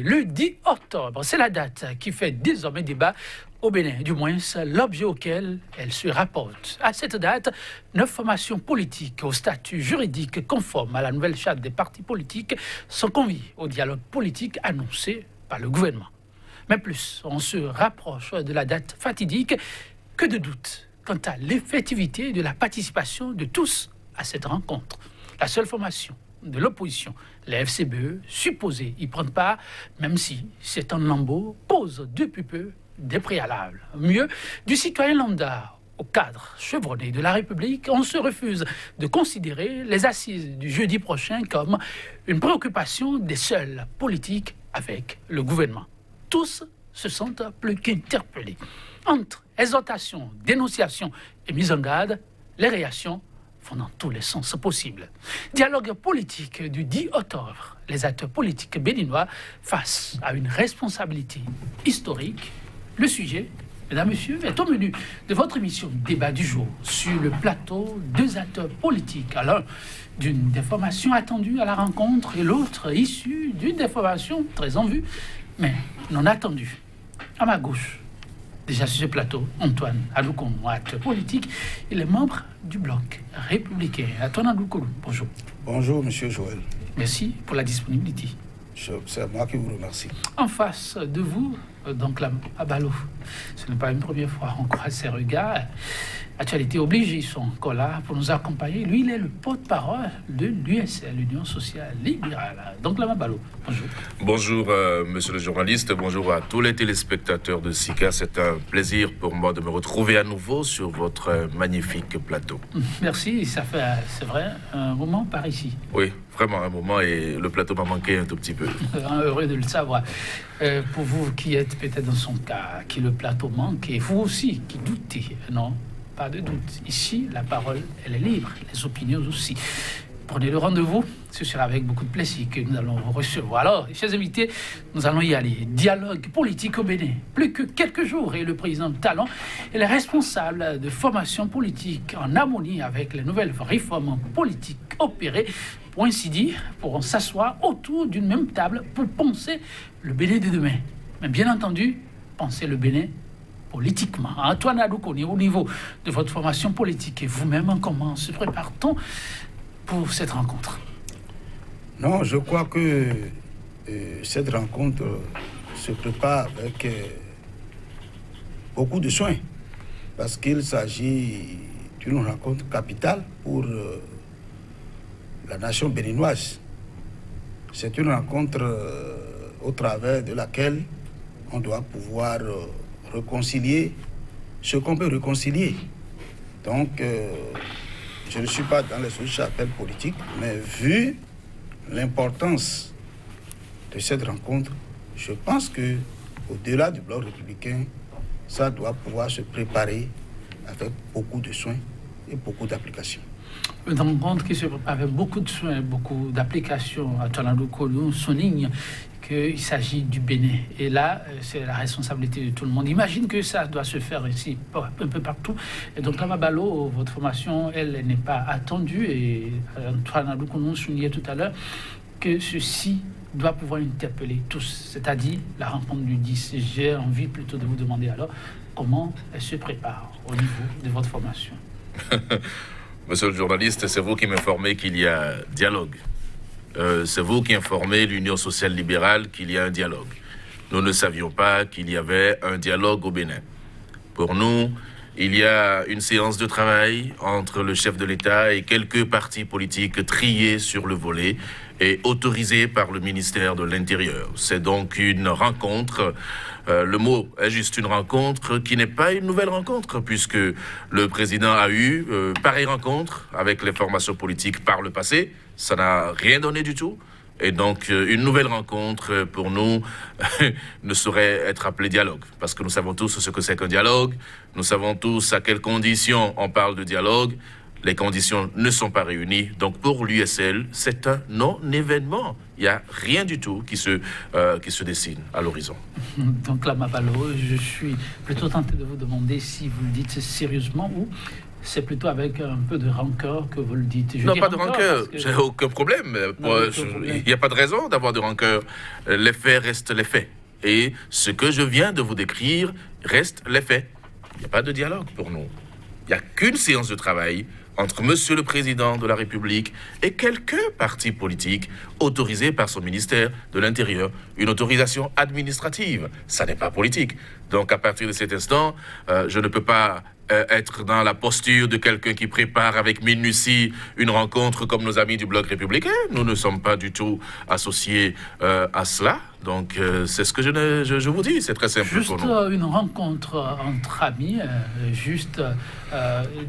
le 10 octobre. C'est la date qui fait désormais débat au Bénin, du moins c'est l'objet auquel elle se rapporte. À cette date, 9 formations politiques au statut juridique conforme à la nouvelle charte des partis politiques sont conviées au dialogue politique annoncé par le gouvernement. Mais plus, on se rapproche de la date fatidique que de doutes quant à l'effectivité de la participation de tous à cette rencontre. La seule formation de l'opposition, la FCBE, supposée y prendre part, même si c'est un lambeau, pose depuis peu des préalables. Mieux, du citoyen lambda au cadre chevronné de la République, on se refuse de considérer les assises du jeudi prochain comme une préoccupation des seuls politiques avec le gouvernement. Tous se sentent plus qu'interpellés. Entre exhortation, dénonciation et mise en garde, les réactions vont dans tous les sens possibles. Dialogue politique du 10 octobre. Les acteurs politiques béninois face à une responsabilité historique. Le sujet, mesdames, messieurs, est au menu de votre émission Débat du jour. Sur le plateau, 2 acteurs politiques. L'un d'une déformation attendue à la rencontre et l'autre issue d'une déformation très en vue, mais non attendue. À ma gauche, déjà sur ce plateau, Antoine Adoukoum, acteur politique, et les membres du bloc républicain. Antoine Adoukoum, bonjour. Bonjour, monsieur Joël. Merci pour la disponibilité. C'est moi qui vous remercie. En face de vous, donc là, à Balo, ce n'est pas une première fois, on croise ses regards. Actualité oblige, ils sont encore là pour nous accompagner. Lui, il est le porte-parole de l'USL, l'Union sociale libérale. Donc là, Balo, bonjour. Bonjour, monsieur le journaliste. Bonjour à tous les téléspectateurs de SICA. C'est un plaisir pour moi de me retrouver à nouveau sur votre magnifique plateau. Merci, ça fait, c'est vrai, un moment par ici. Oui, vraiment un moment et le plateau m'a manqué un tout petit peu. Heureux de le savoir. Pour vous qui êtes peut-être dans son cas, qui le plateau manque, et vous aussi qui doutez, non? Pas de doute. Ici, la parole, elle est libre. Les opinions aussi. Prenez le rendez-vous. Ce sera avec beaucoup de plaisir que nous allons vous recevoir. Alors, chers invités, nous allons y aller. Dialogue politique au Bénin. Plus que quelques jours et le président Talon est le responsable de formation politique en harmonie avec les nouvelles réformes politiques opérées, pour ainsi dire, pourront s'asseoir autour d'une même table pour penser le Bénin de demain. Mais bien entendu, penser le Bénin politiquement. Antoine Adoukoum, au niveau de votre formation politique et vous-même, comment se prépare-t-on pour cette rencontre? Non, je crois que cette rencontre se prépare avec beaucoup de soin parce qu'il s'agit d'une rencontre capitale pour la nation béninoise. C'est une rencontre au travers de laquelle on doit pouvoir réconcilier ce qu'on peut réconcilier. Donc, je ne suis pas dans les autres chapelles politiques, mais vu l'importance de cette rencontre, je pense que au-delà du bloc républicain, ça doit pouvoir se préparer avec beaucoup de soins et beaucoup d'applications. Une rencontre qui se prépare avec beaucoup de soins, beaucoup d'applications. Antoine Adoukoum souligne qu'il s'agit du Bénin. Et là, c'est la responsabilité de tout le monde. Imagine que ça doit se faire ici, un peu partout. Et donc, à Mabalo, votre formation, elle n'est pas attendue. Et Antoine Adoukoum soulignait tout à l'heure que ceci doit pouvoir interpeller tous. C'est-à-dire la rencontre du 10. J'ai envie plutôt de vous demander alors comment elle se prépare au niveau de votre formation. Monsieur le journaliste, c'est vous qui m'informez qu'il y a dialogue. C'est vous qui informez l'Union sociale libérale qu'il y a un dialogue. Nous ne savions pas qu'il y avait un dialogue au Bénin. Pour nous, il y a une séance de travail entre le chef de l'État et quelques partis politiques triés sur le volet et autorisés par le ministère de l'Intérieur. C'est donc une rencontre. Le mot est juste une rencontre qui n'est pas une nouvelle rencontre puisque le président a eu pareille rencontre avec les formations politiques par le passé. Ça n'a rien donné du tout. Et donc, une nouvelle rencontre, pour nous, ne saurait être appelée dialogue. Parce que nous savons tous ce que c'est qu'un dialogue. Nous savons tous à quelles conditions on parle de dialogue. Les conditions ne sont pas réunies. Donc, pour l'USL, c'est un non-événement. Il n'y a rien du tout qui se dessine à l'horizon. Donc là, Mabalo, je suis plutôt tenté de vous demander si vous le dites sérieusement ou c'est plutôt avec un peu de rancœur que vous le dites. Non, pas de rancœur. J'ai aucun problème. Il n'y a pas de raison d'avoir de rancœur. Les faits restent les faits. Et ce que je viens de vous décrire reste les faits. Il n'y a pas de dialogue pour nous. Il n'y a qu'une séance de travail entre Monsieur le Président de la République et quelques partis politiques autorisés par son ministère de l'Intérieur. Une autorisation administrative, ça n'est pas politique. Donc à partir de cet instant, je ne peux pas être dans la posture de quelqu'un qui prépare avec minutie une rencontre comme nos amis du Bloc républicain. Nous ne sommes pas du tout associés à cela. Donc c'est ce que je vous dis, c'est très simple juste pour nous. Une rencontre entre amis, juste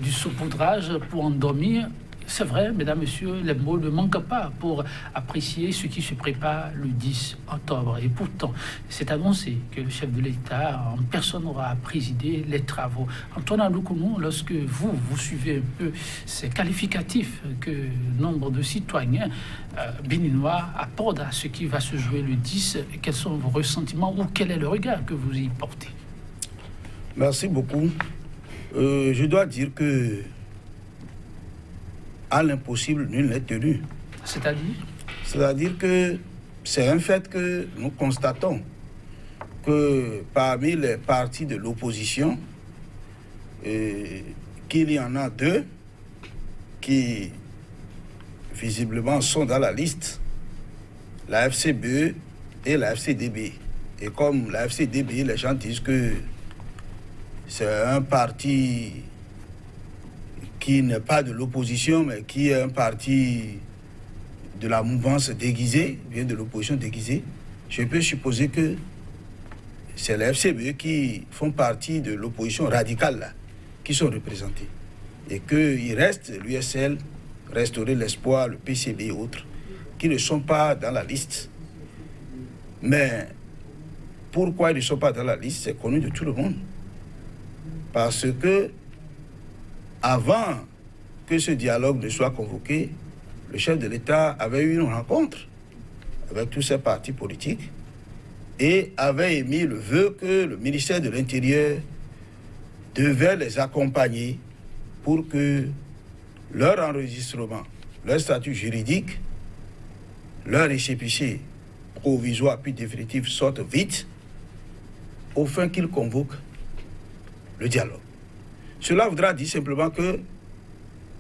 du saupoudrage pour endormir. C'est vrai, mesdames, messieurs, les mots ne manquent pas pour apprécier ce qui se prépare le 10 octobre. Et pourtant, c'est annoncé que le chef de l'État en personne aura présidé les travaux. Antoine Aloukoumou, lorsque vous suivez un peu ces qualificatifs que nombre de citoyens béninois apportent à ce qui va se jouer le 10, quels sont vos ressentiments ou quel est le regard que vous y portez? Merci beaucoup. Je dois dire que à l'impossible, nul n'est tenu. C'est-à-dire? C'est-à-dire que c'est un fait que nous constatons que parmi les partis de l'opposition, qu'il y en a deux qui visiblement sont dans la liste, la FCBE et la FCDB. Et comme la FCDB, les gens disent que c'est un parti qui n'est pas de l'opposition, mais qui est un parti de la mouvance déguisée, bien de l'opposition déguisée, je peux supposer que c'est les FCBE qui font partie de l'opposition radicale, là, qui sont représentés. Et qu'il reste l'USL, Restaurer l'Espoir, le PCB et autres, qui ne sont pas dans la liste. Mais pourquoi ils ne sont pas dans la liste, c'est connu de tout le monde. Parce que avant que ce dialogue ne soit convoqué, le chef de l'État avait eu une rencontre avec tous ces partis politiques et avait émis le vœu que le ministère de l'Intérieur devait les accompagner pour que leur enregistrement, leur statut juridique, leur récépissé provisoire puis définitif sortent vite, au fin qu'ils convoquent le dialogue. Cela voudra dire simplement que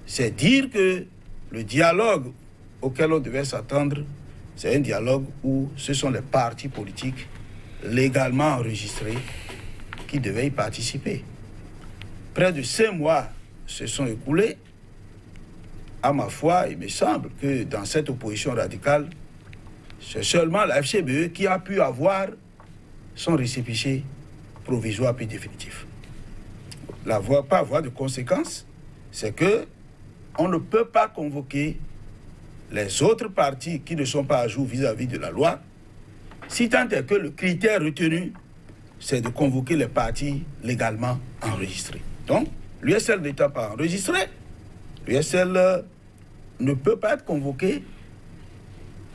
c'est dire que le dialogue auquel on devait s'attendre, c'est un dialogue où ce sont les partis politiques légalement enregistrés qui devaient y participer. Près de 5 mois se sont écoulés. À ma foi, il me semble que dans cette opposition radicale, c'est seulement la FCBE qui a pu avoir son récépissé provisoire puis définitif. Pas avoir de conséquences, c'est que on ne peut pas convoquer les autres partis qui ne sont pas à jour vis-à-vis de la loi, si tant est que le critère retenu, c'est de convoquer les partis légalement enregistrés. Donc, l'USL n'étant pas enregistré, l'USL ne peut pas être convoqué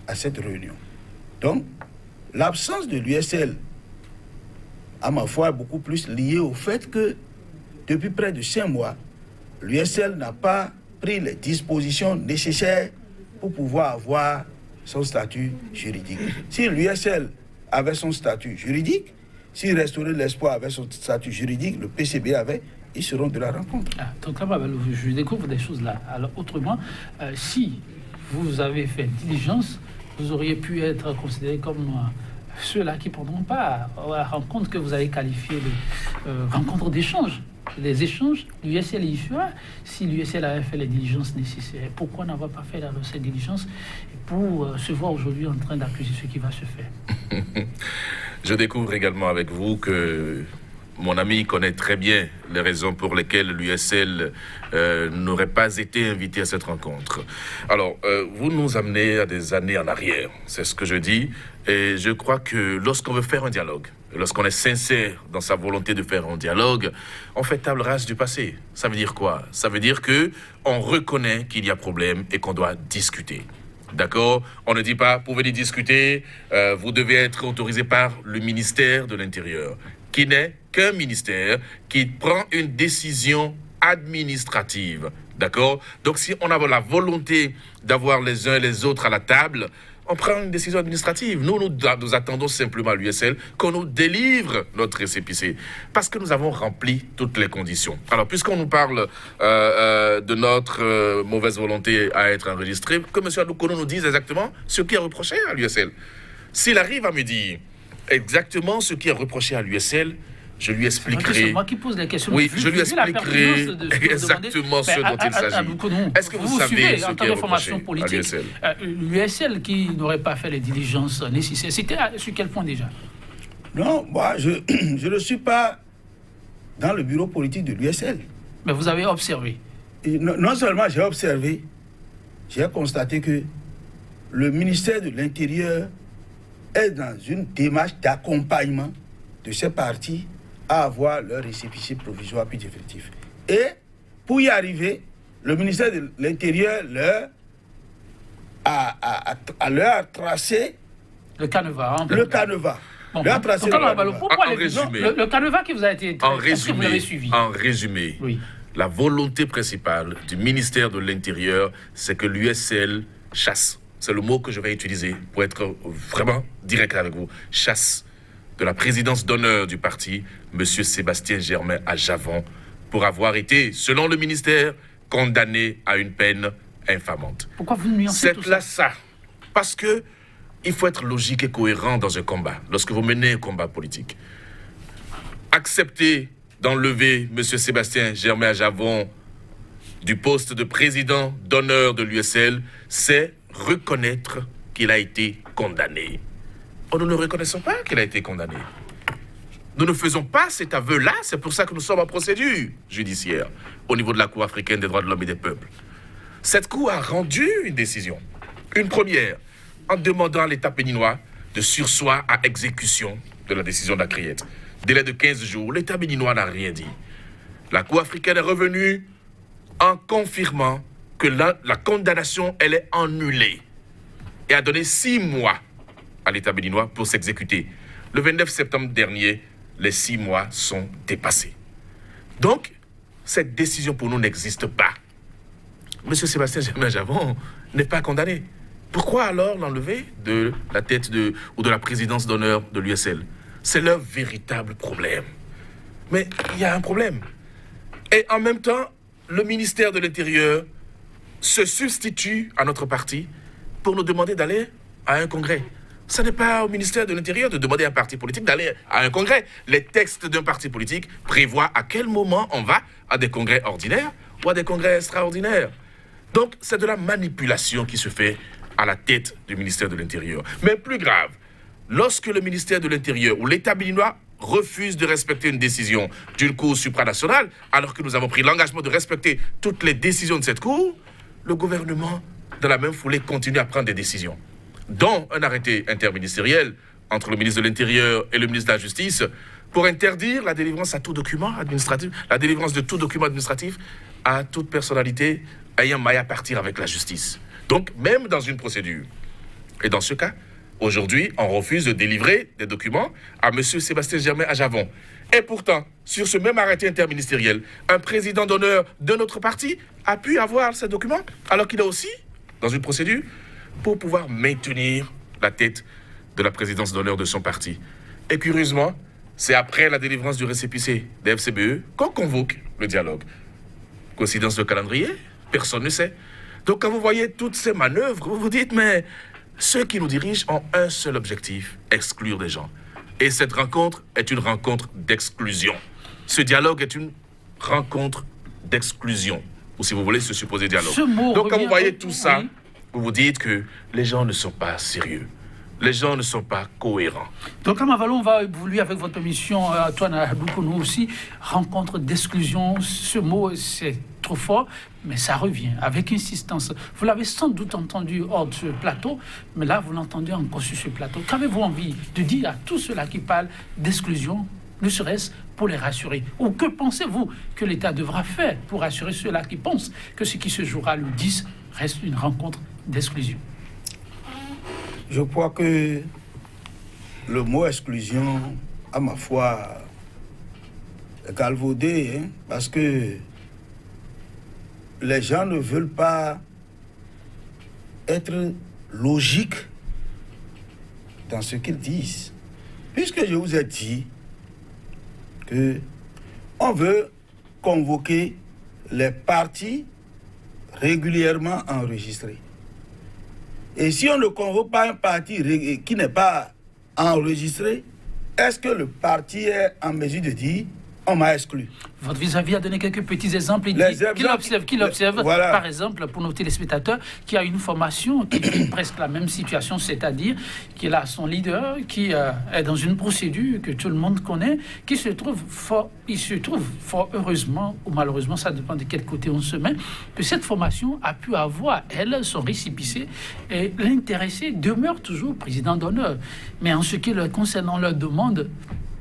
à cette réunion. Donc, l'absence de l'USL, à ma foi, est beaucoup plus liée au fait que depuis près de 5 mois, l'USL n'a pas pris les dispositions nécessaires pour pouvoir avoir son statut juridique. Si l'USL avait son statut juridique, si Restaurer l'Espoir avait son statut juridique, le PCB avait, ils seront de la rencontre. Donc là, je découvre des choses là. Alors autrement, si vous avez fait diligence, vous auriez pu être considéré comme ceux-là qui ne prendront pas à la rencontre que vous avez qualifiée de rencontre d'échange. Les échanges, l'USL y fera. Si l'USL avait fait les diligences nécessaires, pourquoi n'avoir pas fait ces diligences pour se voir aujourd'hui en train d'accuser ce qui va se faire? Je découvre également avec vous que mon ami connaît très bien les raisons pour lesquelles l'USL n'aurait pas été invité à cette rencontre. Alors, vous nous amenez à des années en arrière, c'est ce que je dis, et je crois que lorsqu'on veut faire un dialogue, lorsqu'on est sincère dans sa volonté de faire un dialogue, on fait table rase du passé. Ça veut dire quoi? Ça veut dire que on reconnaît qu'il y a problème et qu'on doit discuter. D'accord? On ne dit pas, vous venez discuter, vous devez être autorisé par le ministère de l'Intérieur, qui n'est qu'un ministère qui prend une décision administrative. D'accord? Donc, si on a la volonté d'avoir les uns et les autres à la table, on prend une décision administrative. Nous attendons simplement à l'USL qu'on nous délivre notre récépissé. Parce que nous avons rempli toutes les conditions. Alors, puisqu'on nous parle de notre mauvaise volonté à être enregistré, que M. Adoukono nous dise exactement ce qui est reproché à l'USL. S'il arrive à me dire exactement ce qui est reproché à l'USL, je lui expliquerai. C'est moi qui pose la question. Oui, je lui expliquerai exactement ce dont il s'agit. Est-ce que vous savez ce qui est reproché à l'USL? L'USL qui n'aurait pas fait les diligences nécessaires, c'était sur quel point déjà? Non, moi, je ne suis pas dans le bureau politique de l'USL. Mais vous avez observé? Et non seulement j'ai observé, j'ai constaté que le ministère de l'Intérieur est dans une démarche d'accompagnement de ces partis à avoir leur récépissé provisoire puis définitif. Et pour y arriver, le ministère de l'Intérieur leur a tracé le canevas. Le canevas. Bon, leur a tracé en résumé, le canevas qui vous a été vous l'avez suivi. En résumé, oui. La volonté principale du ministère de l'Intérieur, c'est que l'USL chasse. C'est le mot que je vais utiliser pour être vraiment direct avec vous. Chasse de la présidence d'honneur du parti, M. Sébastien Germain Ajavon, pour avoir été, selon le ministère, condamné à une peine infamante. Pourquoi vous nuancez tout ça? Parce que il faut être logique et cohérent dans un combat, lorsque vous menez un combat politique. Accepter d'enlever M. Sébastien Germain Ajavon du poste de président d'honneur de l'USL, c'est reconnaître qu'il a été condamné. Nous ne reconnaissons pas qu'il a été condamné. Nous ne faisons pas cet aveu-là, c'est pour ça que nous sommes en procédure judiciaire au niveau de la Cour africaine des droits de l'homme et des peuples. Cette Cour a rendu une décision, une première, en demandant à l'État béninois de surseoir à exécution de la décision d'Acriette. Délai de 15 jours, l'État béninois n'a rien dit. La Cour africaine est revenue en confirmant que la condamnation, elle est annulée et a donné 6 mois à l'État béninois pour s'exécuter. Le 29 septembre dernier, les 6 mois sont dépassés. Donc, cette décision pour nous n'existe pas. M. Sébastien Germain Ajavon n'est pas condamné. Pourquoi alors l'enlever de la tête ou de la présidence d'honneur de l'USL? C'est leur véritable problème. Mais il y a un problème. Et en même temps, le ministère de l'Intérieur se substitue à notre parti pour nous demander d'aller à un congrès. Ce n'est pas au ministère de l'Intérieur de demander à un parti politique d'aller à un congrès. Les textes d'un parti politique prévoient à quel moment on va à des congrès ordinaires ou à des congrès extraordinaires. Donc, c'est de la manipulation qui se fait à la tête du ministère de l'Intérieur. Mais plus grave, lorsque le ministère de l'Intérieur ou l'État béninois refuse de respecter une décision d'une cour supranationale, alors que nous avons pris l'engagement de respecter toutes les décisions de cette cour, le gouvernement, dans la même foulée, continue à prendre des décisions, dont un arrêté interministériel entre le ministre de l'Intérieur et le ministre de la Justice pour interdire la délivrance à tout document administratif, la délivrance de tout document administratif à toute personnalité ayant maille à partir avec la justice. Donc, même dans une procédure. Et dans ce cas, aujourd'hui, on refuse de délivrer des documents à M. Sébastien Germain Ajavon. Et pourtant, sur ce même arrêté interministériel, un président d'honneur de notre parti a pu avoir ces documents, alors qu'il est aussi dans une procédure pour pouvoir maintenir la tête de la présidence d'honneur de son parti. Et curieusement, c'est après la délivrance du récépissé des FCBE qu'on convoque le dialogue. Coïncidence de calendrier? Personne ne sait. Donc quand vous voyez toutes ces manœuvres, vous vous dites, mais ceux qui nous dirigent ont un seul objectif, exclure des gens. Et cette rencontre est une rencontre d'exclusion. Ce dialogue est une rencontre d'exclusion. Ou si vous voulez, ce supposé dialogue. Donc quand vous voyez tout ça, oui, vous vous dites que les gens ne sont pas sérieux. Les gens ne sont pas cohérents. Donc, Amavalon, on va évoluer avec votre mission, Antoine Adoukono aussi. Rencontre d'exclusion, ce mot, c'est trop fort, mais ça revient avec insistance. Vous l'avez sans doute entendu hors de ce plateau, mais là, vous l'entendez encore sur ce plateau. Qu'avez-vous envie de dire à tous ceux-là qui parlent d'exclusion, ne serait-ce pour les rassurer? Ou que pensez-vous que l'État devra faire pour rassurer ceux-là qui pensent que ce qui se jouera le 10 reste une rencontre d'exclusion? Je crois que le mot exclusion, à ma foi, est galvaudé, parce que les gens ne veulent pas être logiques dans ce qu'ils disent. Puisque je vous ai dit que on veut convoquer les partis régulièrement enregistrés. Et si on ne convoque pas un parti qui n'est pas enregistré, est-ce que le parti est en mesure de dire on m'a exclu? Votre vis-à-vis a donné quelques petits exemples. Il dit qu'il observe, voilà. Par exemple, pour nos téléspectateurs, qui a une formation qui est presque la même situation, c'est-à-dire qu'il a son leader qui est dans une procédure que tout le monde connaît, il se trouve fort heureusement ou malheureusement, ça dépend de quel côté on se met, que cette formation a pu avoir, elle, son récépissé, et l'intéressé demeure toujours président d'honneur. Mais en ce qui le concerne, on leur demande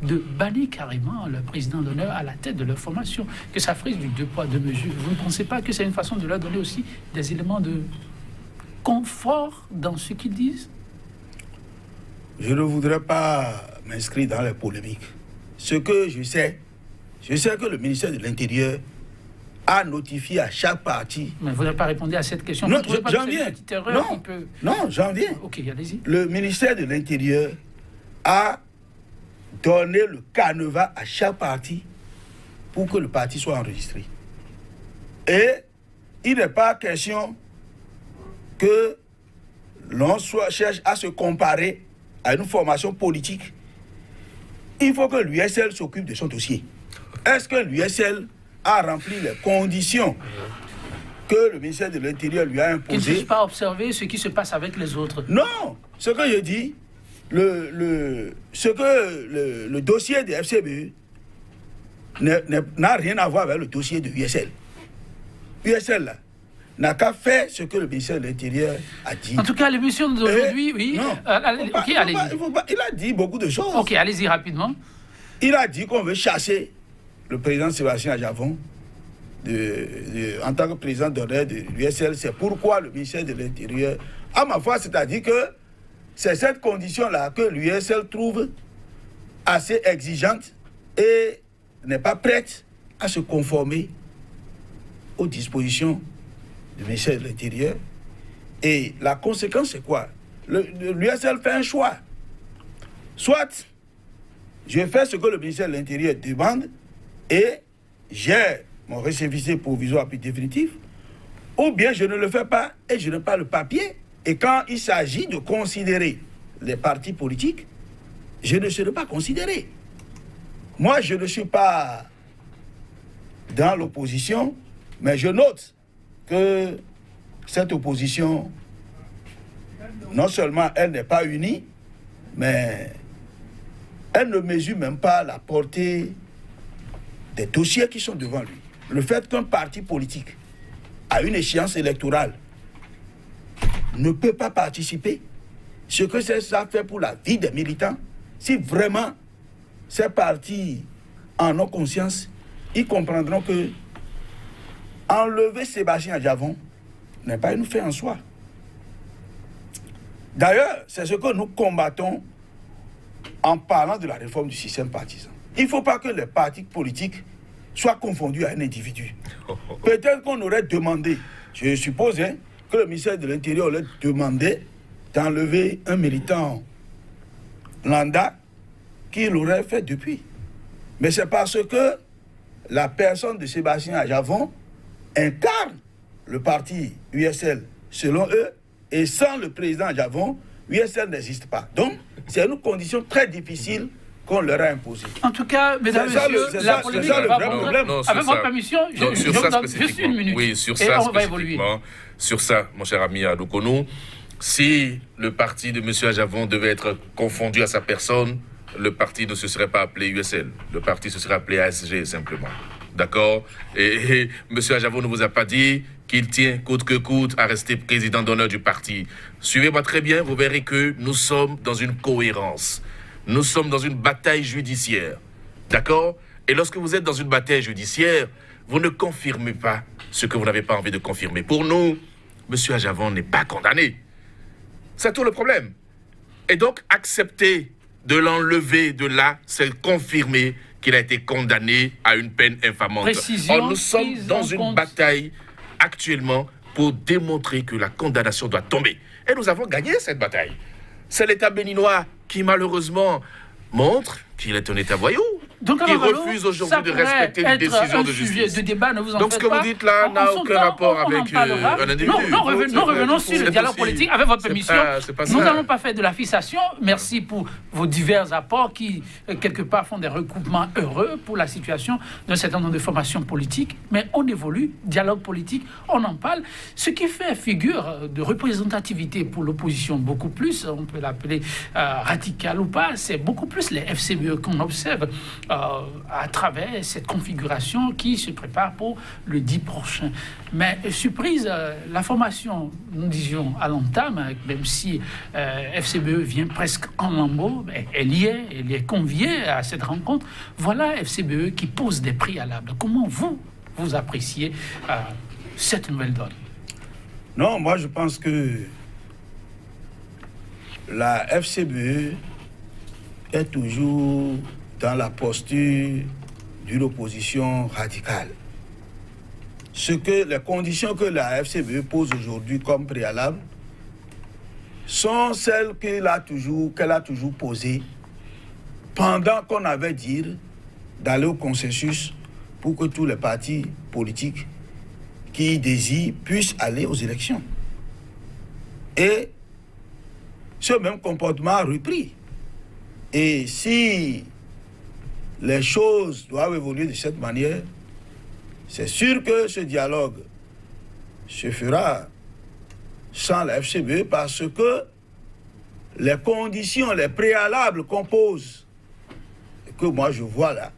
de bannir carrément le président d'honneur à la tête de leur formation, que ça ferait du 2 poids 2 mesures. Vous ne pensez pas que c'est une façon de leur donner aussi des éléments de confort dans ce qu'ils disent? Je ne voudrais pas m'inscrire dans les polémiques. Ce que je sais que le ministère de l'Intérieur a notifié à chaque parti. Mais vous n'avez pas répondu à cette question. Non, j'en viens. Non, j'en viens. Ok, allez-y. Le ministère de l'Intérieur a donné le canevas à chaque parti pour que le parti soit enregistré. Et il n'est pas question que l'on cherche à se comparer à une formation politique. Il faut que l'USL s'occupe de son dossier. Est-ce que l'USL a rempli les conditions que le ministère de l'Intérieur lui a imposées? Qu'il ne puisse pas observer ce qui se passe avec les autres. Non, ce que je dis, le dossier de FCBE n'a rien à voir avec le dossier de USL. USL n'a qu'à faire ce que le ministère de l'Intérieur a dit. En tout cas, l'émission d'aujourd'hui, oui. Non, allez-y. Il a dit beaucoup de choses. Ok, allez-y rapidement. Il a dit qu'on veut chasser le président Sébastien Ajavon en tant que président d'honneur de l'USL. C'est pourquoi le ministère de l'Intérieur, à ma foi, c'est-à-dire que c'est cette condition-là que l'USL trouve assez exigeante et n'est pas prête à se conformer aux dispositions du ministère de l'Intérieur. Et la conséquence, c'est quoi? L'USL fait un choix. Soit je fais ce que le ministère de l'Intérieur demande et j'ai mon récépissé provisoire puis définitif, ou bien je ne le fais pas et je n'ai pas le papier. Et quand il s'agit de considérer les partis politiques, je ne serai pas considéré. Moi, je ne suis pas dans l'opposition, mais je note que cette opposition, non seulement elle n'est pas unie, mais elle ne mesure même pas la portée des dossiers qui sont devant lui. Le fait qu'un parti politique, à une échéance électorale, ne peut pas participer, ce que ça fait pour la vie des militants, si vraiment ces partis en ont conscience, ils comprendront que enlever Sébastien Ajavon n'est pas une fin en soi. D'ailleurs, c'est ce que nous combattons en parlant de la réforme du système partisan. Il ne faut pas que les partis politiques soient confondus à un individu. Peut-être qu'on aurait demandé, je suppose, que le ministère de l'Intérieur aurait demandé d'enlever un militant lambda qu'il aurait fait depuis. Mais c'est parce que la personne de Sébastien Ajavon incarne le parti USL selon eux, et sans le président Ajavon, USL n'existe pas. Donc, c'est une condition très difficile qu'on leur a imposée. En tout cas, mesdames et messieurs, la polémique va prendre. Avec votre permission, je vous donne juste une minute. Oui, sur et ça on va évoluer. Sur ça, mon cher ami Adoukonou, si le parti de M. Ajavon devait être confondu à sa personne, le parti ne se serait pas appelé USL. Le parti se serait appelé ASG, simplement. D'accord? Et M. Ajavon ne vous a pas dit qu'il tient coûte que coûte à rester président d'honneur du parti. Suivez-moi très bien, vous verrez que nous sommes dans une cohérence. Nous sommes dans une bataille judiciaire. D'accord? Et lorsque vous êtes dans une bataille judiciaire, vous ne confirmez pas ce que vous n'avez pas envie de confirmer. Pour nous, M. Ajavon n'est pas condamné. C'est tout le problème. Et donc, accepter de l'enlever de là, c'est confirmer qu'il a été condamné à une peine infamante. Précision, or, nous sommes dans une bataille actuellement pour démontrer que la condamnation doit tomber. Et nous avons gagné cette bataille. C'est l'État béninois qui, malheureusement, montre qu'il est un État voyou. Donc, qui refuse aujourd'hui de respecter une décision de justice. De débat, ne vous en Donc, ce que faites vous dites là n'a aucun rapport avec un individu. Non, revenons sur le dialogue politique avec votre permission. Nous n'allons pas faire de la fixation. Merci pour vos divers apports qui, quelque part, font des recoupements heureux pour la situation d'un certain nombre de formations politiques. Mais on évolue, dialogue politique, on en parle. Ce qui fait figure de représentativité pour l'opposition beaucoup plus, on peut l'appeler radicale ou pas, c'est beaucoup plus les FCBE qu'on observe à travers cette configuration qui se prépare pour le 10 prochain. Mais surprise, la formation, nous disions à l'entame, même si FCBE vient presque en lambeaux, elle y est conviée à cette rencontre. Voilà FCBE qui pose des préalables. Comment vous appréciez cette nouvelle donne? Non, moi je pense que la FCBE est toujours dans la posture d'une opposition radicale. Les conditions que la FCBE pose aujourd'hui comme préalable sont celles qu'elle a toujours posées pendant qu'on avait dit d'aller au consensus pour que tous les partis politiques qui désirent puissent aller aux élections. Et ce même comportement a repris. Et si les choses doivent évoluer de cette manière, c'est sûr que ce dialogue se fera sans la FCBE parce que les conditions, les préalables qu'on pose, que moi je vois là,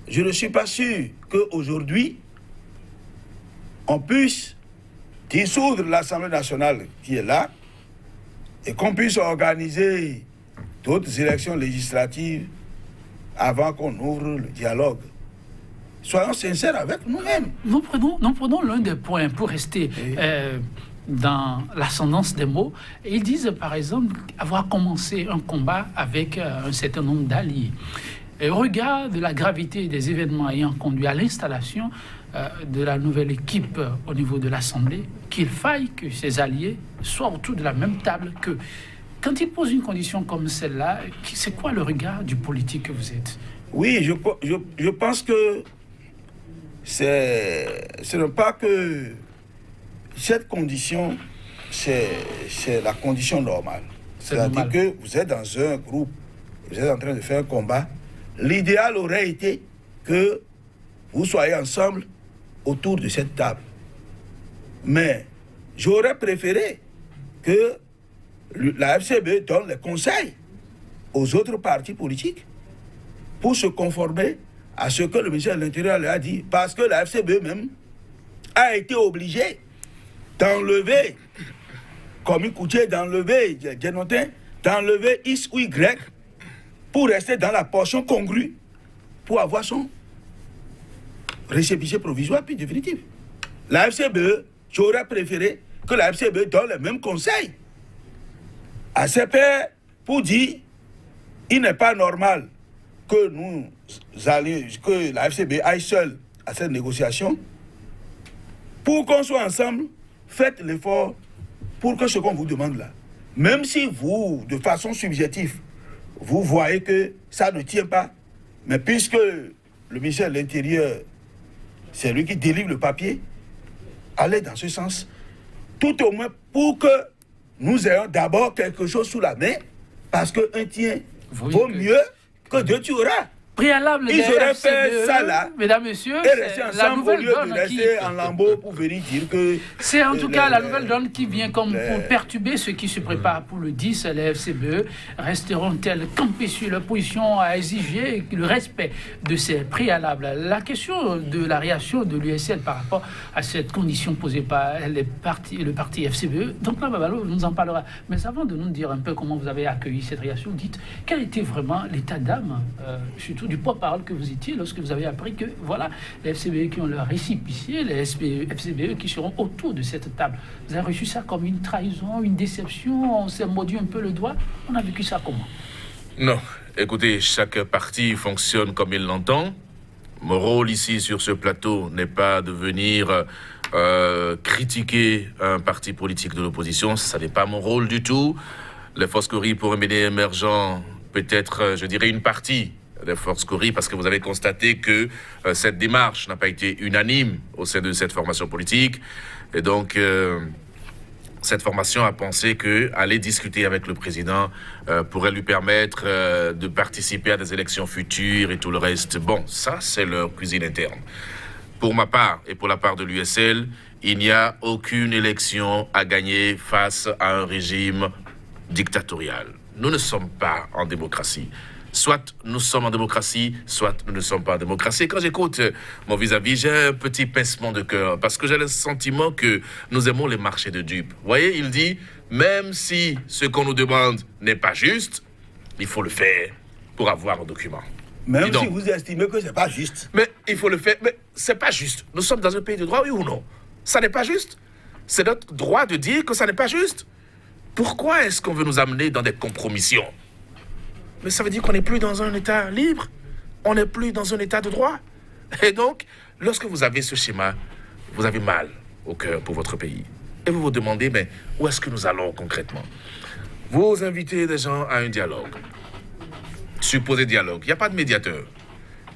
je ne suis pas sûr qu'aujourd'hui, on puisse dissoudre l'Assemblée nationale qui est là et qu'on puisse organiser d'autres élections législatives avant qu'on ouvre le dialogue. Soyons sincères avec nous-mêmes. Nous prenons l'un des points pour rester dans l'ascendance des mots. Et ils disent, par exemple, avoir commencé un combat avec un certain nombre d'alliés. Et au regard de la gravité des événements ayant conduit à l'installation de la nouvelle équipe au niveau de l'Assemblée, qu'il faille que ces alliés soient autour de la même table qu'eux. Quand il pose une condition comme celle-là, c'est quoi le regard du politique que vous êtes? Oui, je pense que ce n'est pas que cette condition, c'est la condition normale. C'est-à-dire que vous êtes dans un groupe, vous êtes en train de faire un combat. L'idéal aurait été que vous soyez ensemble autour de cette table. Mais j'aurais préféré que la FCBE donne les conseils aux autres partis politiques pour se conformer à ce que le ministère de l'Intérieur leur a dit. Parce que la FCBE même a été obligée d'enlever, comme Koutié, d'enlever Djenotin, d'enlever X ou Y pour rester dans la portion congrue pour avoir son récépissé provisoire puis définitif. La FCBE, j'aurais préféré que la FCBE donne les mêmes conseils à ses pairs pour dire il n'est pas normal que que la FCB aille seule à cette négociation. Pour qu'on soit ensemble, faites l'effort pour que ce qu'on vous demande là, même si vous, de façon subjective, vous voyez que ça ne tient pas, mais puisque le ministère de l'Intérieur, c'est lui qui délivre le papier, allez dans ce sens, tout au moins pour que nous ayons d'abord quelque chose sous la main, parce qu'un tien vaut mieux que deux tueras. Préalable ils auraient fait ça là, mesdames, messieurs, et rester ensemble au lieu de rester en lambeaux pour venir dire que... C'est en tout cas la nouvelle donne qui vient comme pour perturber ceux qui se préparent pour le 10. Les FCBE resteront-elles campées sur leur position à exiger le respect de ces préalables? La question de la réaction de l'USL par rapport à cette condition posée par le parti FCBE, donc là, Babalo nous en parlera. Mais avant de nous dire un peu comment vous avez accueilli cette réaction, dites quel était vraiment l'état d'âme, surtout du porte-parole que vous étiez lorsque vous avez appris que voilà, les FCBE qui ont leur récépissé, les FCBE qui seront autour de cette table. Vous avez reçu ça comme une trahison, une déception? On s'est mordu un peu le doigt? On a vécu ça comment? Non, écoutez, chaque parti fonctionne comme il l'entend. Mon rôle ici sur ce plateau n'est pas de venir critiquer un parti politique de l'opposition, ça n'est pas mon rôle du tout. Les forces Kori pour un Bénin émergent, peut-être, je dirais, une partie des forces Kori, parce que vous avez constaté que cette démarche n'a pas été unanime au sein de cette formation politique. Et donc, cette formation a pensé qu'aller discuter avec le président pourrait lui permettre de participer à des élections futures et tout le reste. Bon, ça, c'est leur cuisine interne. Pour ma part et pour la part de l'USL, il n'y a aucune élection à gagner face à un régime dictatorial. Nous ne sommes pas en démocratie. Soit nous sommes en démocratie, soit nous ne sommes pas en démocratie. Quand j'écoute mon vis-à-vis, j'ai un petit pincement de cœur parce que j'ai le sentiment que nous aimons les marchés de dupes. Vous voyez, il dit, même si ce qu'on nous demande n'est pas juste, il faut le faire pour avoir un document. Même si vous estimez que ce n'est pas juste. Mais il faut le faire. Mais ce n'est pas juste. Nous sommes dans un pays de droit, oui ou non? Ça n'est pas juste. C'est notre droit de dire que ça n'est pas juste. Pourquoi est-ce qu'on veut nous amener dans des compromissions? Mais ça veut dire qu'on n'est plus dans un État libre. On n'est plus dans un État de droit. Et donc, lorsque vous avez ce schéma, vous avez mal au cœur pour votre pays. Et vous vous demandez, mais où est-ce que nous allons concrètement? Vous invitez des gens à un dialogue. Supposé dialogue. Il n'y a pas de médiateur.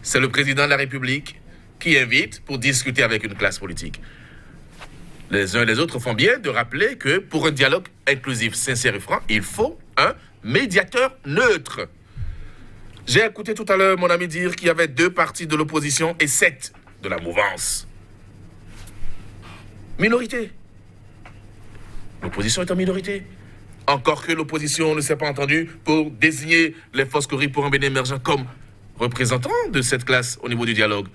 C'est le président de la République qui invite pour discuter avec une classe politique. Les uns et les autres font bien de rappeler que pour un dialogue inclusif, sincère et franc, il faut un médiateur neutre. J'ai écouté tout à l'heure mon ami dire qu'il y avait 2 partis de l'opposition et 7 de la mouvance. Minorité. L'opposition est en minorité. Encore que l'opposition ne s'est pas entendue pour désigner les forces Kori pour un Bénin émergent comme représentants de cette classe au niveau du dialogue.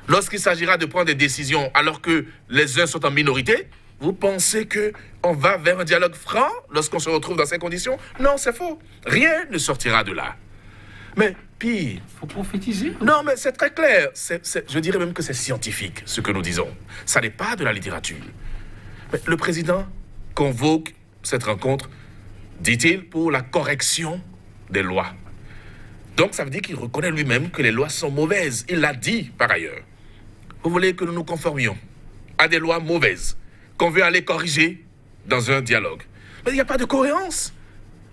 Lorsqu'il s'agira de prendre des décisions alors que les uns sont en minorité, vous pensez qu'on va vers un dialogue franc lorsqu'on se retrouve dans ces conditions? Non, c'est faux. Rien ne sortira de là. Mais pire... Il faut prophétiser. Non, mais c'est très clair. Je dirais même que c'est scientifique, ce que nous disons. Ça n'est pas de la littérature. Mais le président convoque cette rencontre, dit-il, pour la correction des lois. Donc, ça veut dire qu'il reconnaît lui-même que les lois sont mauvaises. Il l'a dit, par ailleurs. Vous voulez que nous nous conformions à des lois mauvaises qu'on veut aller corriger dans un dialogue. Mais il n'y a pas de cohérence.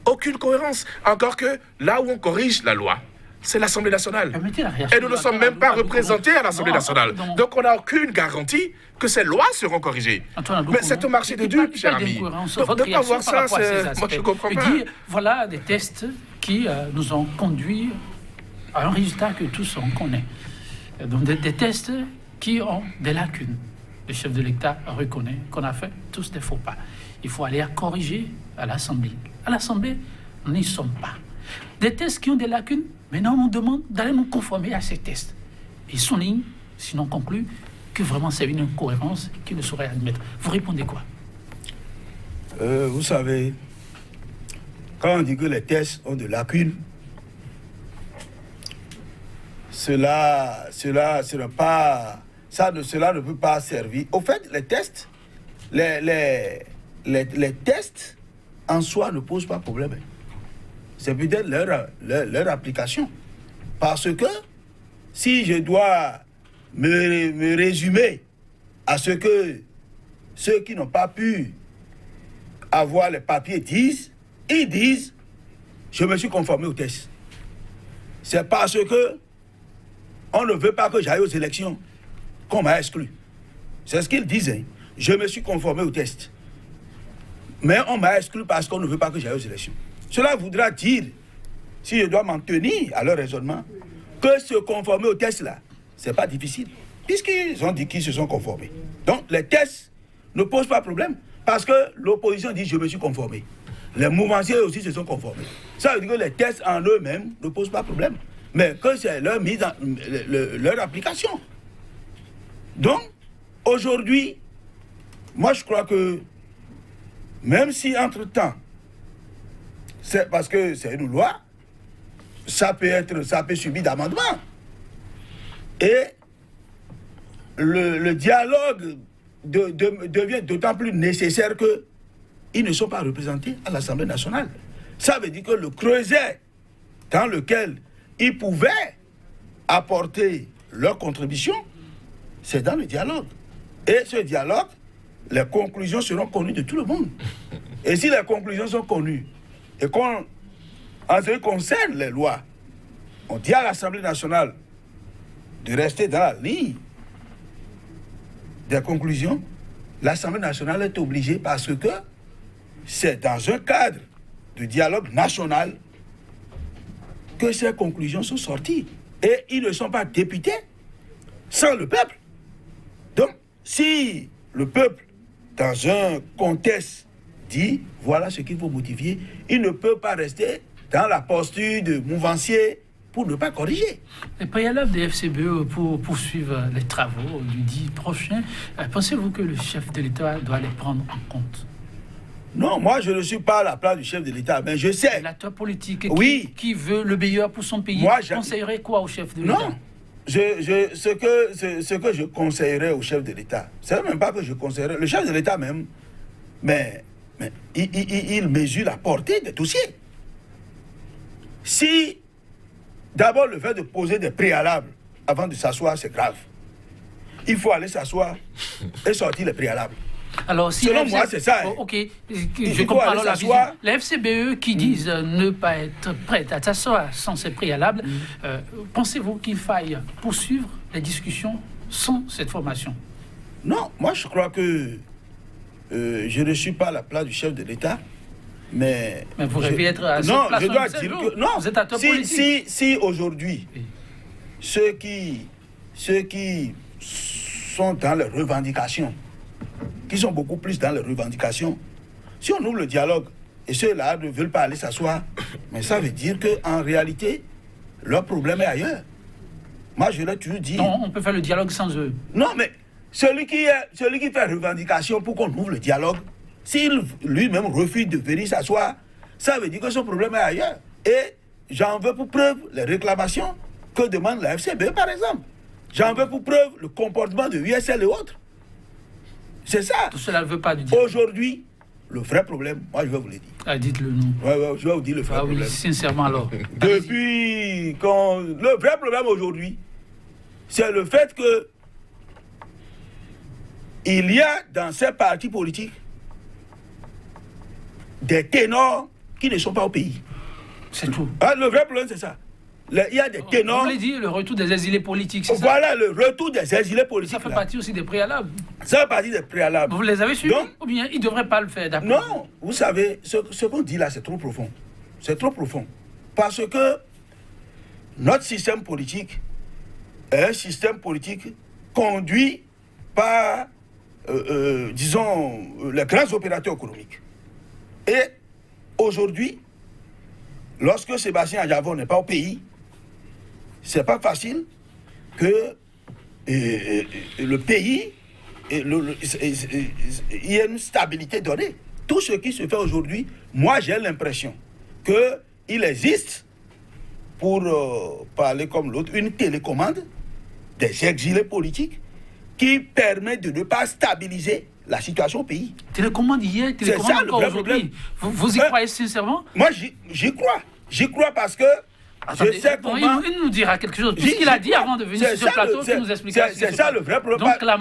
Aucune cohérence. Encore que là où on corrige la loi, c'est l'Assemblée nationale. Et nous ne sommes même pas représentés à l'Assemblée nationale. Donc on n'a aucune garantie que ces lois seront corrigées. Mais c'est au marché de dupes, cher ami. Donc de ne pas voir ça, moi je ne comprends pas. Voilà des tests qui nous ont conduit à un résultat que tous on connaît. Donc des tests qui ont des lacunes. Le chef de l'État reconnaît qu'on a fait tous des faux pas. Il faut aller à corriger à l'Assemblée. À l'Assemblée, nous n'y sommes pas. Des tests qui ont des lacunes, maintenant on nous demande d'aller nous conformer à ces tests. Ils soulignent, sinon concluent, que vraiment c'est une incohérence qu'ils ne sauraient admettre. Vous répondez quoi? Vous savez, quand on dit que les tests ont des lacunes, cela ne peut pas servir. Au fait, les tests, les tests en soi ne posent pas problème. C'est peut-être leur application. Parce que si je dois me résumer à ce que ceux qui n'ont pas pu avoir les papiers disent, ils disent, je me suis conformé au test. C'est parce que on ne veut pas que j'aille aux élections qu'on m'a exclu. C'est ce qu'ils disaient. Je me suis conformé au test. Mais on m'a exclu parce qu'on ne veut pas que j'aille aux élections. Cela voudra dire, si je dois m'en tenir à leur raisonnement, que se conformer au test là, c'est pas difficile. Puisqu'ils ont dit qu'ils se sont conformés. Donc les tests ne posent pas problème. Parce que l'opposition dit je me suis conformé. Les mouvanciers aussi se sont conformés. Ça veut dire que les tests en eux-mêmes ne posent pas problème. Mais que c'est leur mise en, leur application. Donc, aujourd'hui, moi je crois que même si entre-temps, c'est parce que c'est une loi, ça peut subir d'amendements. Et le dialogue devient d'autant plus nécessaire qu'ils ne sont pas représentés à l'Assemblée nationale. Ça veut dire que le creuset dans lequel ils pouvaient apporter leur contribution, c'est dans le dialogue. Et ce dialogue, les conclusions seront connues de tout le monde. Et si les conclusions sont connues, et qu'en ce qui concerne les lois, on dit à l'Assemblée nationale de rester dans la ligne des conclusions, l'Assemblée nationale est obligée parce que c'est dans un cadre de dialogue national que ces conclusions sont sorties. Et ils ne sont pas députés sans le peuple. Donc, si le peuple, dans un contexte, dit voilà ce qu'il faut modifier, il ne peut pas rester dans la posture de mouvancier pour ne pas corriger. Les préalables des FCBE pour poursuivre les travaux du 10 prochain, pensez-vous que le chef de l'État doit les prendre en compte? Non, moi je ne suis pas à la place du chef de l'État, mais je sais. L'acteur politique qui veut le meilleur pour son pays, moi, conseillerait quoi au chef de l'État? Non, ce que je conseillerais au chef de l'État, c'est même pas que je conseillerais, le chef de l'État même, mais il mesure la portée des dossiers. Si d'abord le fait de poser des préalables avant de s'asseoir, c'est grave, il faut aller s'asseoir et sortir les préalables. Alors, si selon moi, c'est ça. Ok, je comprends alors la vision. Les FCBE qui disent ne pas être prêts à s'asseoir sans ces préalables, pensez-vous qu'il faille poursuivre les discussions sans cette formation? Non, moi je crois que je ne suis pas à la place du chef de l'État, mais vous rêvez être à cette place. Non, je dois dire que non. Vous êtes acteur politique. Si aujourd'hui, oui, ceux qui sont dans les revendications, qui sont beaucoup plus dans les revendications, si on ouvre le dialogue et ceux-là ne veulent pas aller s'asseoir, mais ça veut dire qu'en réalité, leur problème est ailleurs. Moi, je l'ai toujours dit. Non, on peut faire le dialogue sans eux. Non, mais celui qui fait revendication pour qu'on ouvre le dialogue, s'il lui-même refuse de venir s'asseoir, ça veut dire que son problème est ailleurs. Et j'en veux pour preuve les réclamations que demande la FCBE, par exemple. J'en veux pour preuve le comportement de USL et autres. C'est ça. Tout cela ne veut pas du dialogue. Aujourd'hui, le vrai problème, moi je vais vous le dire. Ah, dites-le nous. Ouais, je vais vous dire le vrai problème. Oui, sincèrement alors. Depuis quand... Le vrai problème aujourd'hui, c'est le fait que il y a dans ces partis politiques des ténors qui ne sont pas au pays. C'est tout. Ah, le vrai problème, c'est ça. Il y a des ténors... Vous voulez dire le retour des exilés politiques, c'est ça? Voilà, le retour des exilés politiques. Ça fait partie aussi des préalables. Ça fait partie des préalables. Vous les avez suivis? Donc, ou bien ils ne devraient pas le faire d'après? Non, vous savez, ce qu'on dit là, c'est trop profond. C'est trop profond. Parce que notre système politique est un système politique conduit par, disons, les grands opérateurs économiques. Et aujourd'hui, lorsque Sébastien Adjavon n'est pas au pays, c'est pas facile que le pays, il y ait une stabilité donnée. Tout ce qui se fait aujourd'hui, moi j'ai l'impression qu'il existe, pour parler comme l'autre, une télécommande des exilés politiques qui permet de ne pas stabiliser la situation au pays. Télécommande hier, télécommande encore aujourd'hui. Vous y croyez sincèrement? Moi j'y crois. J'y crois parce que attendez, je sais comment... Il nous dira quelque chose. Puisqu'il a dit avant de venir sur ce plateau, qu'il nous expliquera. C'est ça le vrai problème. Donc là,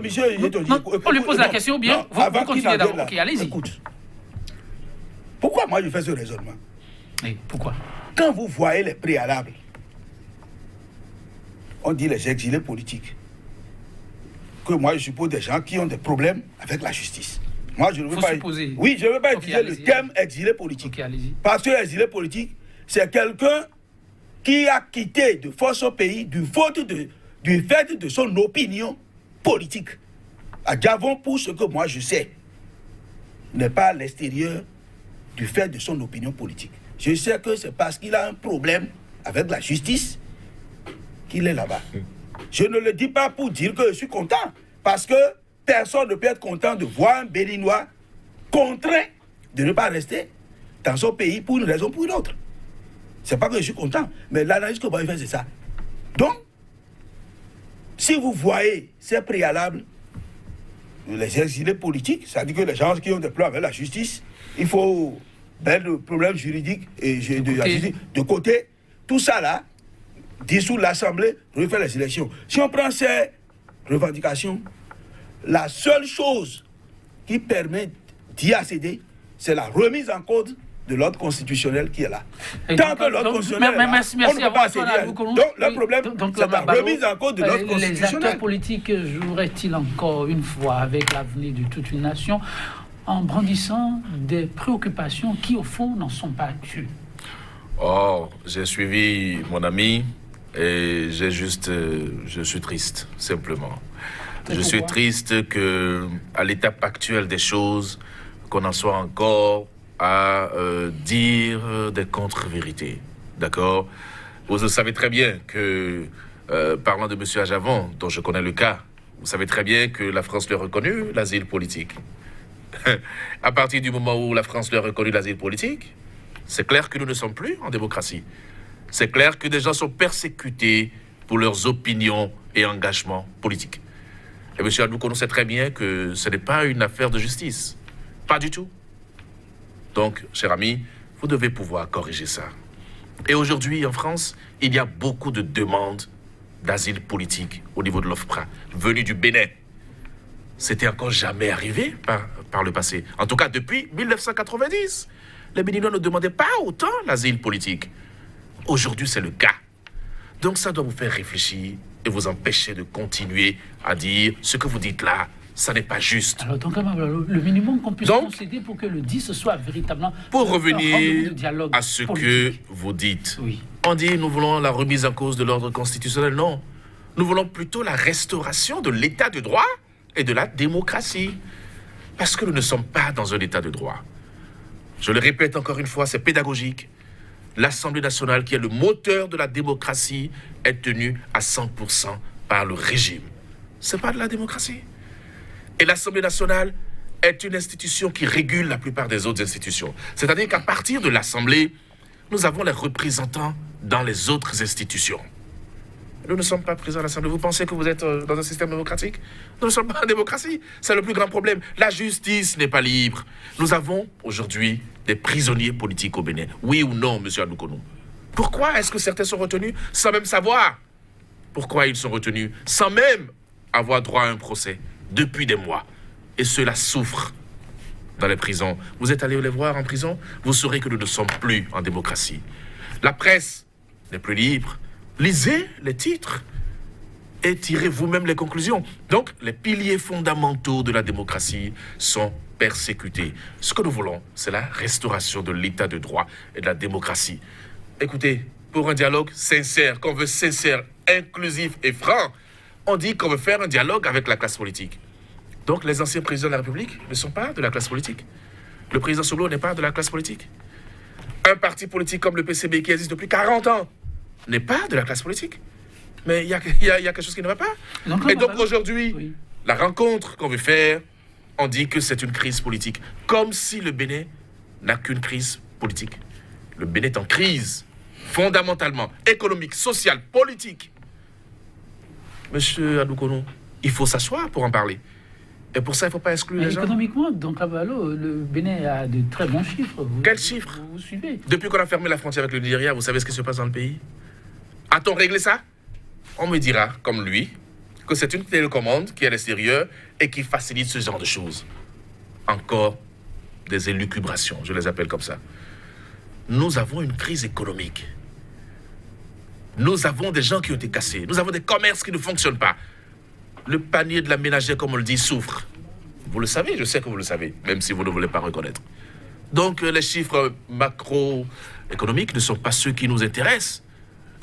monsieur, on lui pose la question, bien, vous continuez d'abord. Ok, allez-y. Écoute, pourquoi moi je fais ce raisonnement? Oui, pourquoi? Quand vous voyez les préalables, on dit les exilés politiques, que moi je suppose des gens qui ont des problèmes avec la justice. Moi je ne veux pas... supposer. Oui, je ne veux pas utiliser le terme exilé politique. Ok, allez-y. Parce que l'exilé politique, c'est quelqu'un qui a quitté de force son pays du fait de son opinion politique. Adjavon, pour ce que moi je sais, n'est pas à l'extérieur du fait de son opinion politique. Je sais que c'est parce qu'il a un problème avec la justice qu'il est là-bas. Je ne le dis pas pour dire que je suis content, parce que personne ne peut être content de voir un Béninois contraint de ne pas rester dans son pays pour une raison ou pour une autre. C'est pas que je suis content, mais l'analyse que vous avez fait, c'est ça. Donc, si vous voyez ces préalables, les exilés politiques, c'est-à-dire que les gens qui ont des plans avec la justice, il faut mettre le problème juridique et de côté. Tout ça là, dissoudre l'Assemblée, refaire les élections. Si on prend ces revendications, la seule chose qui permet d'y accéder, c'est la remise en cause de l'ordre constitutionnel qui est là. Tant que l'ordre constitutionnel est là, on ne peut pas accéder. Donc le problème, c'est la remise en cause de l'ordre constitutionnel. Les acteurs politiques joueraient-ils encore une fois avec l'avenir de toute une nation en brandissant des préoccupations qui, au fond, n'en sont pas actuelles? Oh, j'ai suivi mon ami et je suis triste, simplement. Je suis triste qu'à l'étape actuelle des choses, qu'on en soit encore à dire des contre-vérités. D'accord? Vous savez très bien que, parlant de M. Ajavon, dont je connais le cas, vous savez très bien que la France lui a reconnu l'asile politique. À partir du moment où la France lui a reconnu l'asile politique, c'est clair que nous ne sommes plus en démocratie. C'est clair que des gens sont persécutés pour leurs opinions et engagements politiques. Et M. Adoukono sait très bien que ce n'est pas une affaire de justice. Pas du tout. Donc, cher ami, vous devez pouvoir corriger ça. Et aujourd'hui, en France, il y a beaucoup de demandes d'asile politique au niveau de l'OFPRA, venues du Bénin. C'était encore jamais arrivé par le passé. En tout cas, depuis 1990, les Béninois ne demandaient pas autant l'asile politique. Aujourd'hui, c'est le cas. Donc, ça doit vous faire réfléchir et vous empêcher de continuer à dire ce que vous dites là, ça n'est pas juste. Alors, donc, le minimum qu'on puisse concéder pour que le 10 soit véritablement... Pour revenir à ce que vous dites, oui. On dit nous voulons la remise en cause de l'ordre constitutionnel. Non, nous voulons plutôt la restauration de l'état de droit et de la démocratie. Parce que nous ne sommes pas dans un état de droit. Je le répète encore une fois, c'est pédagogique. L'Assemblée nationale, qui est le moteur de la démocratie, est tenue à 100% par le régime. Ce n'est pas de la démocratie. Et l'Assemblée nationale est une institution qui régule la plupart des autres institutions. C'est-à-dire qu'à partir de l'Assemblée, nous avons les représentants dans les autres institutions. Nous ne sommes pas présents à l'Assemblée. Vous pensez que vous êtes dans un système démocratique? Nous ne sommes pas en démocratie. C'est le plus grand problème. La justice n'est pas libre. Nous avons aujourd'hui des prisonniers politiques au Bénin. Oui ou non, M. Adoukono? Pourquoi est-ce que certains sont retenus sans même savoir pourquoi ils sont retenus, sans même avoir droit à un procès depuis des mois? Et ceux-là souffrent dans les prisons. Vous êtes allés les voir en prison? Vous saurez que nous ne sommes plus en démocratie. La presse n'est plus libre. Lisez les titres et tirez vous-même les conclusions. Donc, les piliers fondamentaux de la démocratie sont persécutés. Ce que nous voulons, c'est la restauration de l'état de droit et de la démocratie. Écoutez, pour un dialogue sincère, qu'on veut sincère, inclusif et franc, on dit qu'on veut faire un dialogue avec la classe politique. Donc, les anciens présidents de la République ne sont pas de la classe politique. Le président Solo n'est pas de la classe politique. Un parti politique comme le PCB qui existe depuis 40 ans n'est pas de la classe politique. Mais il y a quelque chose qui ne va pas. Et donc aujourd'hui, oui, la rencontre qu'on veut faire, on dit que c'est une crise politique. Comme si le Bénin n'a qu'une crise politique. Le Bénin est en crise, fondamentalement, économique, sociale, politique. Monsieur Adoukono, il faut s'asseoir pour en parler. Et pour ça, il ne faut pas exclure les gens. Économiquement, donc, le Bénin a de très bons chiffres. Quels chiffres? Vous suivez? Depuis qu'on a fermé la frontière avec le Nigeria, vous savez ce qui se passe dans le pays? A-t-on réglé ça? On me dira, comme lui, que c'est une télécommande qui est à l'extérieur et qui facilite ce genre de choses. Encore des élucubrations, je les appelle comme ça. Nous avons une crise économique. Nous avons des gens qui ont été cassés. Nous avons des commerces qui ne fonctionnent pas. Le panier de la ménagère, comme on le dit, souffre. Vous le savez, je sais que vous le savez, même si vous ne voulez pas reconnaître. Donc, les chiffres macroéconomiques ne sont pas ceux qui nous intéressent.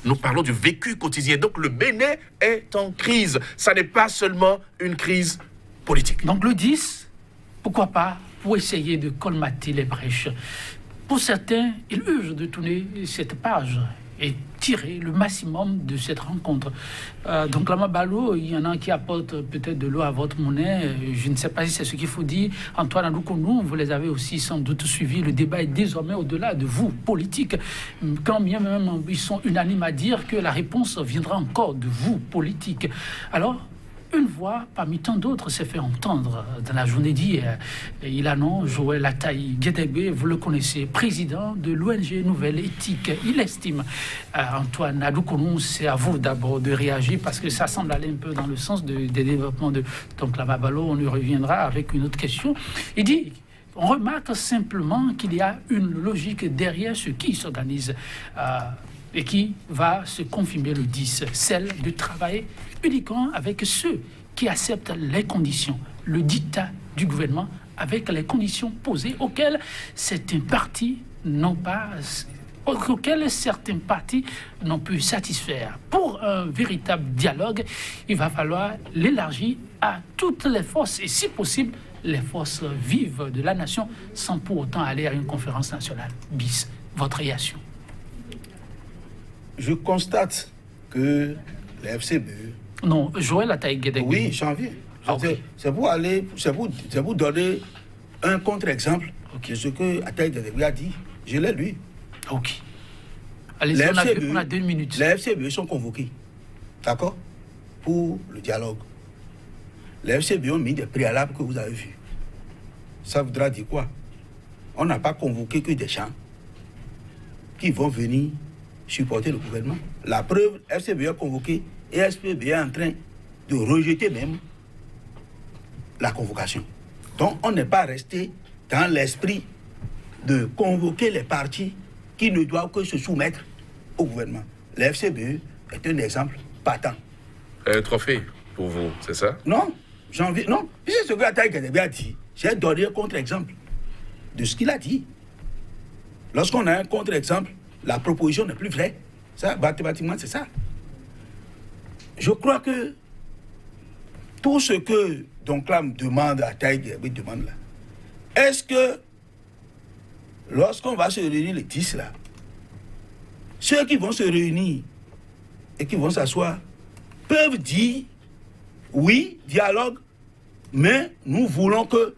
Nous parlons du vécu quotidien. Donc, le Bénin est en crise. Ça n'est pas seulement une crise politique. Donc, le 10, pourquoi pas, pour essayer de colmater les brèches. Pour certains, ils urgent de tourner cette page et tirer le maximum de cette rencontre. Donc, Lama Balo, il y en a qui apportent peut-être de l'eau à votre monnaie. Je ne sais pas si c'est ce qu'il faut dire. Antoine Adoukono, vous les avez aussi sans doute suivis. Le débat est désormais au-delà de vous, politique. Quand bien même ils sont unanimes à dire que la réponse viendra encore de vous, politique. Alors, une voix parmi tant d'autres s'est fait entendre dans la journée d'hier. Il annonce Joël Ataï Guédégbé, vous le connaissez, président de l'ONG Nouvelle Éthique. Il estime, Antoine Adoukonou, c'est à vous d'abord de réagir parce que ça semble aller un peu dans le sens des développements de Tonklama Mabalo. On y reviendra avec une autre question. Il dit, on remarque simplement qu'il y a une logique derrière ce qui s'organise et qui va se confirmer le 10, celle de travailler uniquement avec ceux qui acceptent les conditions, le dictat du gouvernement avec les conditions posées auxquelles certains partis n'ont pu satisfaire. Pour un véritable dialogue, il va falloir l'élargir à toutes les forces et si possible les forces vives de la nation sans pour autant aller à une conférence nationale. Bis, votre réaction? Je constate que les FCBE... Non, Joël Ataï Guédégbé. Oui, j'en viens. Okay. C'est pour donner un contre-exemple de ce que Ataï Guédégbé a dit. Je l'ai lu. Ok. Allez-y, on a 2 minutes. Les FCBE sont convoqués, d'accord, pour le dialogue. Les FCBE ont mis des préalables que vous avez vus. Ça voudra dire quoi? On n'a pas convoqué que des gens qui vont venir supporter le gouvernement. La preuve, FCBE a convoqué et FCBE est en train de rejeter même la convocation. Donc, on n'est pas resté dans l'esprit de convoquer les partis qui ne doivent que se soumettre au gouvernement. Le FCBE est un exemple patent. Un trophée pour vous, c'est ça? Non, non. C'est ce que Ataï Guédégbé a dit. J'ai donné un contre-exemple de ce qu'il a dit. Lorsqu'on a un contre-exemple, la proposition n'est plus vraie. Ça, mathématiquement, c'est ça. Je crois que tout ce que Donclam demande à Ataï Guédégbé demande là, est-ce que lorsqu'on va se réunir les 10 là, ceux qui vont se réunir et qui vont s'asseoir peuvent dire oui, dialogue, mais nous voulons que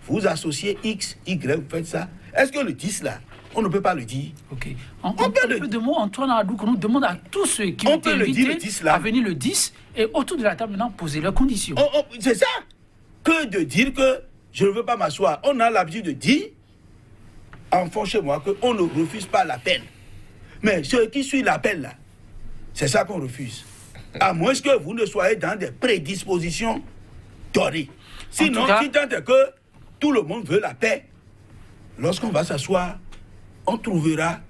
vous associez X, Y, vous faites ça. Est-ce que le 10 là, on ne peut pas le dire? Ok. En peu de mots, Antoine Adoukonou demande à tous ceux qui ont été invités à venir le 10 et autour de la table maintenant poser leurs conditions. C'est ça. Que de dire que je ne veux pas m'asseoir. On a l'habitude de dire, enfant chez moi, qu'on ne refuse pas l'appel. Mais ceux qui suivent l'appel là, c'est ça qu'on refuse. À moins que vous ne soyez dans des prédispositions données. Sinon, si tant est que tout le monde veut la paix, lorsqu'on va s'asseoir, on trouvera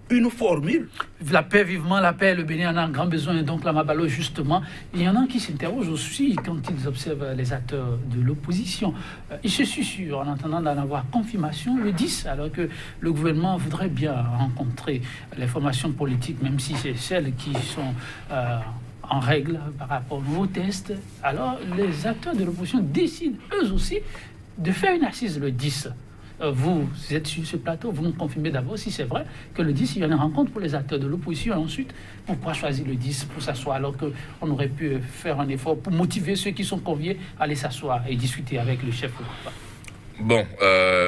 une formule. La paix, vivement la paix, le Bénin en a un grand besoin. Donc, la Mabalo, justement, il y en a qui s'interrogent aussi quand ils observent les acteurs de l'opposition. Ils se susurrent en entendant d'en avoir confirmation le 10, alors que le gouvernement voudrait bien rencontrer les formations politiques, même si c'est celles qui sont en règle par rapport au nouveau test. Alors, les acteurs de l'opposition décident eux aussi de faire une assise le 10. Vous êtes sur ce plateau, vous nous confirmez d'abord si c'est vrai que le 10, il y a une rencontre pour les acteurs de l'opposition. Et ensuite, pourquoi choisir le 10 pour s'asseoir alors qu'on aurait pu faire un effort pour motiver ceux qui sont conviés à aller s'asseoir et discuter avec le chef? Bon,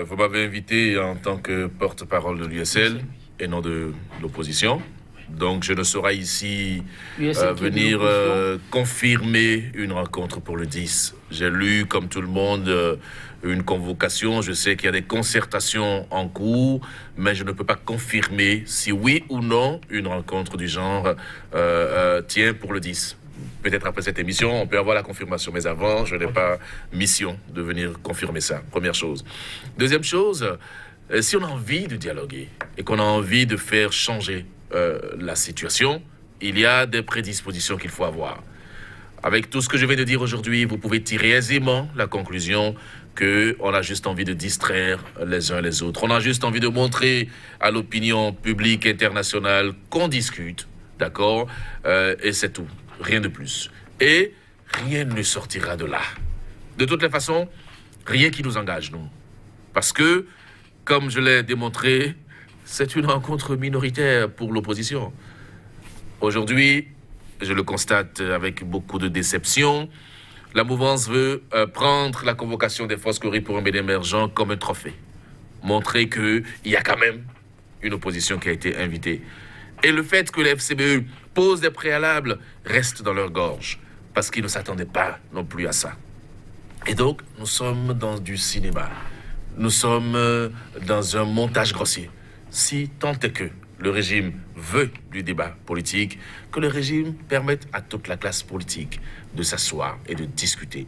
vous m'avez invité en tant que porte-parole de l'USL et non de l'opposition. Donc, je ne saurais ici venir confirmer une rencontre pour le 10. J'ai lu, comme tout le monde, une convocation. Je sais qu'il y a des concertations en cours, mais je ne peux pas confirmer si oui ou non une rencontre du genre tient pour le 10. Peut-être après cette émission, on peut avoir la confirmation. Mais avant, je n'ai pas mission de venir confirmer ça. Première chose. Deuxième chose, si on a envie de dialoguer et qu'on a envie de faire changer la situation, il y a des prédispositions qu'il faut avoir. Avec tout ce que je viens de dire aujourd'hui, vous pouvez tirer aisément la conclusion qu'on a juste envie de distraire les uns les autres. On a juste envie de montrer à l'opinion publique internationale qu'on discute, d'accord, et c'est tout, rien de plus. Et rien ne sortira de là. De toutes les façons, rien qui nous engage, nous. Parce que, comme je l'ai démontré, c'est une rencontre minoritaire pour l'opposition. Aujourd'hui, je le constate avec beaucoup de déception, la mouvance veut prendre la convocation des forces Cori pour un Bénin émergent comme un trophée. Montrer qu'il y a quand même une opposition qui a été invitée. Et le fait que les FCBE posent des préalables reste dans leur gorge. parce qu'ils ne s'attendaient pas non plus à ça. Et donc, nous sommes dans du cinéma. Nous sommes dans un montage grossier. Si tant est que le régime veut du débat politique, que le régime permette à toute la classe politique de s'asseoir et de discuter.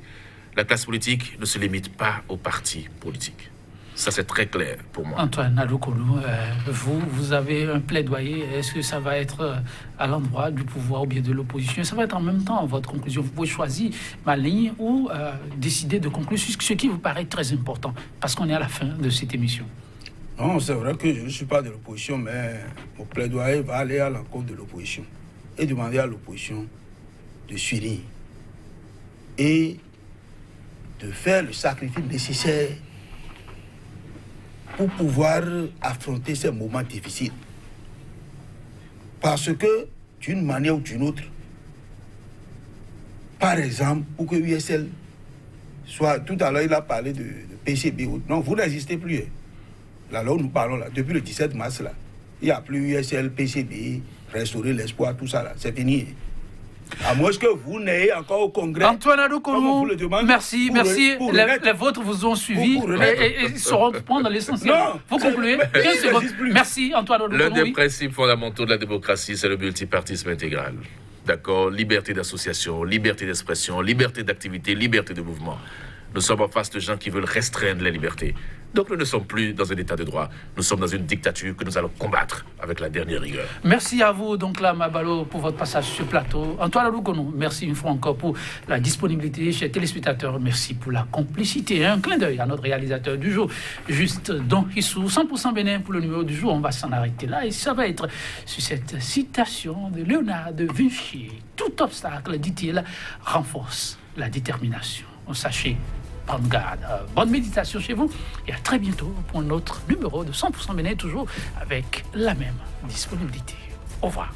La classe politique ne se limite pas aux partis politiques. Ça, c'est très clair pour moi. Antoine Adoukoulou, vous avez un plaidoyer. Est-ce que ça va être à l'endroit du pouvoir ou bien de l'opposition? Ça va être en même temps votre conclusion. Vous pouvez choisir ma ligne ou décider de conclure sur ce qui vous paraît très important, parce qu'on est à la fin de cette émission. Non, c'est vrai que je ne suis pas de l'opposition, mais mon plaidoyer va aller à l'encontre de l'opposition et demander à l'opposition de s'unir et de faire le sacrifice nécessaire pour pouvoir affronter ces moments difficiles. Parce que, d'une manière ou d'une autre, par exemple, pour que USL soit... Tout à l'heure, il a parlé de PCB. Non, vous n'existez plus. Là où nous parlons, là, depuis le 17 mars, là, il n'y a plus USL, PCB, restaurer l'espoir, tout ça, là, c'est fini. À moins que vous n'ayez encore au Congrès. Antoine Adoukoulou, merci. Les vôtres vous ont suivi et ils sauront prendre l'essentiel. Vous concluez. Merci, Antoine Adoukoulou. L'un des principes fondamentaux de la démocratie, c'est le multipartisme intégral. D'accord? Liberté d'association, liberté d'expression, liberté d'activité, liberté de mouvement. Nous sommes en face de gens qui veulent restreindre les libertés. Donc nous ne sommes plus dans un état de droit. Nous sommes dans une dictature que nous allons combattre avec la dernière rigueur. Merci à vous, donc là, Mabalo, pour votre passage sur ce plateau. Antoine Adoukoulou, merci une fois encore pour la disponibilité. Chers téléspectateurs, merci pour la complicité. Un clin d'œil à notre réalisateur du jour, Juste Don Issou. 100% Bénin pour le numéro du jour. On va s'en arrêter là. Et ça va être sur cette citation de Léonard de Vinci. Tout obstacle, dit-il, renforce la détermination. Sachez, prendre garde. Bonne méditation chez vous et à très bientôt pour un autre numéro de 100% Bénin, toujours avec la même disponibilité. Au revoir.